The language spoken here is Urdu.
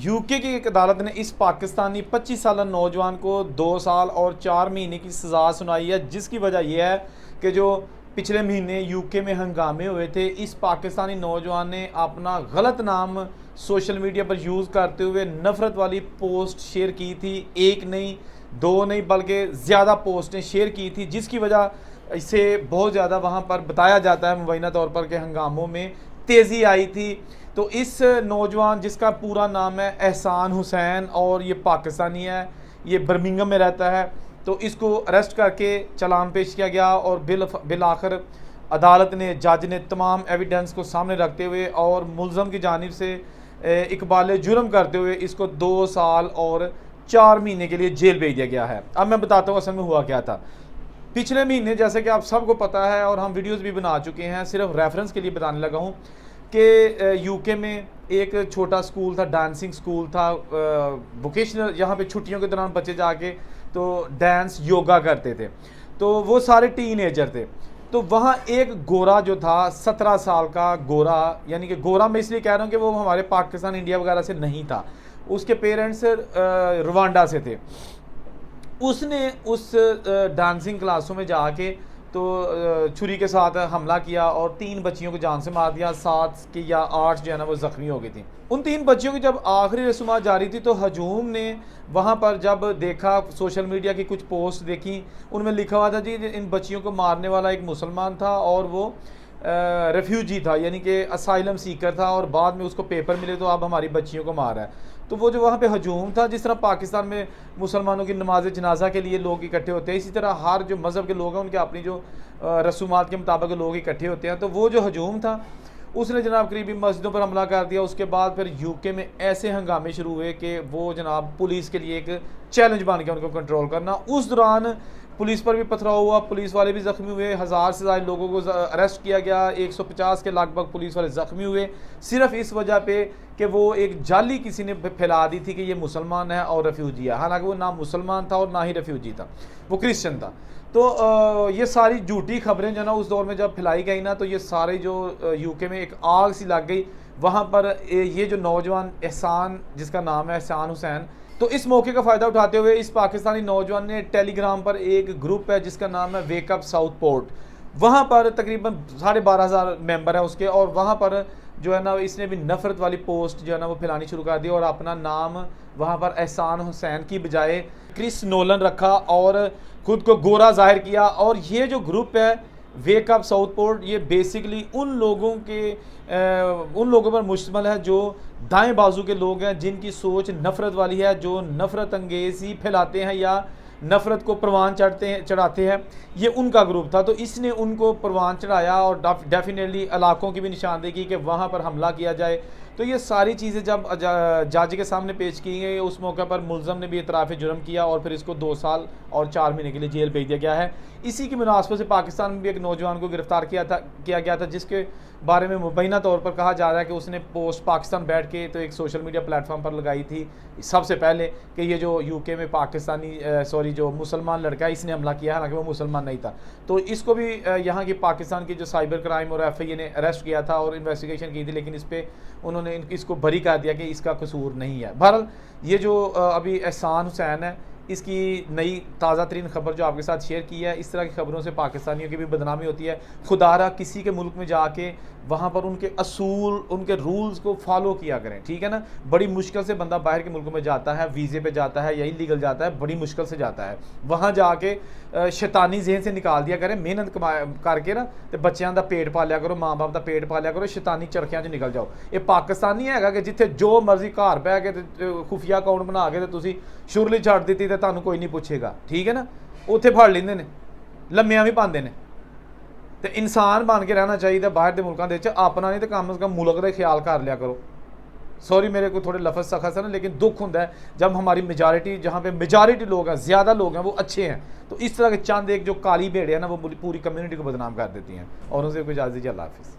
یو کے کی ایک عدالت نے اس پاکستانی 25 سالہ نوجوان کو 2 سال اور 4 مہینے کی سزا سنائی ہے، جس کی وجہ یہ ہے کہ جو پچھلے مہینے یو کے میں ہنگامے ہوئے تھے، اس پاکستانی نوجوان نے اپنا غلط نام سوشل میڈیا پر یوز کرتے ہوئے نفرت والی پوسٹ شیئر کی تھی، ایک نہیں دو نہیں بلکہ زیادہ پوسٹیں شیئر کی تھی، جس کی وجہ سے بہت زیادہ وہاں پر بتایا جاتا ہے مبینہ طور پر کہ ہنگاموں میں تیزی آئی تھی۔ تو اس نوجوان جس کا پورا نام ہے احسان حسین اور یہ پاکستانی ہے، یہ برمنگھم میں رہتا ہے، تو اس کو اریسٹ کر کے چلان پیش کیا گیا اور بالآخر عدالت نے جج نے تمام ایویڈنس کو سامنے رکھتے ہوئے اور ملزم کی جانب سے اقبال جرم کرتے ہوئے اس کو 2 سال اور 4 مہینے کے لیے جیل بھیج دیا گیا ہے۔ اب میں بتاتا ہوں اصل میں ہوا کیا تھا۔ پچھلے مہینے جیسے کہ آپ سب کو پتہ ہے اور ہم ویڈیوز بھی بنا چکے ہیں، صرف ریفرنس کے لیے بتانے لگا ہوں کہ یو کے میں ایک چھوٹا سکول تھا، ڈانسنگ سکول تھا، ووکیشنل، یہاں پہ چھٹیوں کے دوران بچے جا کے تو ڈانس یوگا کرتے تھے، تو وہ سارے ٹین ایجر تھے۔ تو وہاں ایک گورا جو تھا 17 سال کا گورا، یعنی کہ گورا میں اس لیے کہہ رہا ہوں کہ وہ ہمارے پاکستان انڈیا وغیرہ سے نہیں تھا، اس کے پیرنٹس روانڈا سے تھے۔ اس نے اس ڈانسنگ کلاسوں میں جا کے تو چھری کے ساتھ حملہ کیا اور 3 بچیوں کو جان سے مار دیا، 7 کی یا 8 جو ہے نا وہ زخمی ہو گئی تھیں۔ ان 3 بچیوں کی جب آخری رسومات جاری تھی تو ہجوم نے وہاں پر جب دیکھا، سوشل میڈیا کی کچھ پوسٹ دیکھی، ان میں لکھا ہوا تھا جی ان بچیوں کو مارنے والا ایک مسلمان تھا اور وہ ریفیوجی تھا، یعنی کہ اسائلم سیکر تھا، اور بعد میں اس کو پیپر ملے تو اب ہماری بچیوں کو مار ہے۔ تو وہ جو وہاں پہ ہجوم تھا، جس طرح پاکستان میں مسلمانوں کی نماز جنازہ کے لیے لوگ اکٹھے ہوتے ہیں، اسی طرح ہر جو مذہب کے لوگ ہیں ان کے اپنی جو رسومات کے مطابق لوگ اکٹھے ہوتے ہیں، تو وہ جو ہجوم تھا اس نے جناب قریبی مسجدوں پر حملہ کر دیا۔ اس کے بعد پھر یو کے میں ایسے ہنگامے شروع ہوئے کہ وہ جناب پولیس کے لیے ایک چیلنج بن گیا ان کو کنٹرول کرنا۔ اس دوران پولیس پر بھی پتھراؤ ہوا، پولیس والے بھی زخمی ہوئے، 1000 سے زائد لوگوں کو اریسٹ کیا گیا، 150 کے لگ بھگ پولیس والے زخمی ہوئے، صرف اس وجہ پہ کہ وہ ایک جعلی کسی نے پھیلا دی تھی کہ یہ مسلمان ہے اور ریفیوجی ہے، حالانکہ وہ نہ مسلمان تھا اور نہ ہی ریفیوجی تھا، وہ کرسچن تھا۔ تو یہ ساری جھوٹی خبریں جو نا اس دور میں جب پھیلائی گئی نا، تو یہ سارے جو یو کے میں ایک آگ سی لگ گئی وہاں پر۔ یہ جو نوجوان احسان، جس کا نام ہے احسان حسین، تو اس موقع کا فائدہ اٹھاتے ہوئے اس پاکستانی نوجوان نے ٹیلی گرام پر ایک گروپ ہے جس کا نام ہے ویک اپ ساؤتھ پورٹ، وہاں پر تقریباً 12,500 ممبر ہیں اس کے، اور وہاں پر جو ہے نا اس نے بھی نفرت والی پوسٹ جو ہے نا وہ پھیلانی شروع کر دی اور اپنا نام وہاں پر احسان حسین کی بجائے کرس نولن رکھا اور خود کو گورا ظاہر کیا۔ اور یہ جو گروپ ہے ویک اپ ساؤتھ پورٹ، یہ بیسکلی ان لوگوں پر مشتمل ہے جو دائیں بازو کے لوگ ہیں، جن کی سوچ نفرت والی ہے، جو نفرت انگیزی پھیلاتے ہیں یا نفرت کو پروان چڑھاتے ہیں، یہ ان کا گروپ تھا۔ تو اس نے ان کو پروان چڑھایا اور ڈیفینیٹلی علاقوں کی بھی نشاندہی کی کہ وہاں پر حملہ کیا جائے۔ تو یہ ساری چیزیں جب جج کے سامنے پیش کی گئی، اس موقع پر ملزم نے بھی اعتراف جرم کیا اور پھر اس کو 2 سال اور 4 مہینے کے لیے جیل بھیج دیا گیا ہے۔ اسی کی مناسبت سے پاکستان میں بھی ایک نوجوان کو گرفتار کیا گیا تھا، جس کے بارے میں مبینہ طور پر کہا جا رہا ہے کہ اس نے پوسٹ پاکستان بیٹھ کے تو ایک سوشل میڈیا پلیٹ فارم پر لگائی تھی سب سے پہلے کہ یہ جو یو کے میں جو مسلمان لڑکا ہے اس نے حملہ کیا، حالانکہ وہ مسلمان نہیں تھا۔ تو اس کو بھی یہاں کی پاکستان کی جو سائبر کرائم اور ایف آئی اے نے اریسٹ کیا تھا اور انویسٹیگیشن کی تھی، لیکن اس پہ انہوں نے اس کو بری کر دیا کہ اس کا قصور نہیں ہے۔ بہرحال یہ جو ابھی احسان حسین ہے، اس کی نئی تازہ ترین خبر جو آپ کے ساتھ شیئر کی ہے۔ اس طرح کی خبروں سے پاکستانیوں کی بھی بدنامی ہوتی ہے۔ خدا را کسی کے ملک میں جا کے وہاں پر ان کے اصول، ان کے رولز کو فالو کیا کریں، ٹھیک ہے نا۔ بڑی مشکل سے بندہ باہر کے ملکوں میں جاتا ہے، ویزے پہ جاتا ہے یا لیگل جاتا ہے، بڑی مشکل سے جاتا ہے، وہاں جا کے شیطانی ذہن سے نکال دیا کریں، محنت کر کے نا تے بچیاں دا پیٹ پالیا کرو، ماں باپ دا پیٹ پالیا کرو، شیطانی چرخیاں چ نکل جاؤ۔ یہ پاکستانی ہے کہ جتھے جو مرضی گھر بہ کے خفیہ اکاؤنٹ بنا کے تسی شرلی چھڈ دیتی تے تانوں کوئی نہیں پوچھے گا، ٹھیک ہے نا۔ اوتھے پھڑ لیندے نے، لمیاں بھی پاندے نے۔ تے انسان بن کے رہنا چاہیے باہر دے ملکاں دے وچ، اپنا نہیں تے کم از کم ملک دا خیال کر لیا کرو۔ سوری میرے کو تھوڑے لفظ سخت ہے نا، لیکن دکھ ہوتا ہے جب ہماری میجارٹی، جہاں پہ میجارٹی لوگ ہیں، زیادہ لوگ ہیں وہ اچھے ہیں، تو اس طرح کے چند ایک جو کالی بھیڑیں ہیں نا وہ پوری کمیونٹی کو بدنام کر دیتی ہیں۔ اور ان سے کوئی اجازت دیجیے، اللہ حافظ۔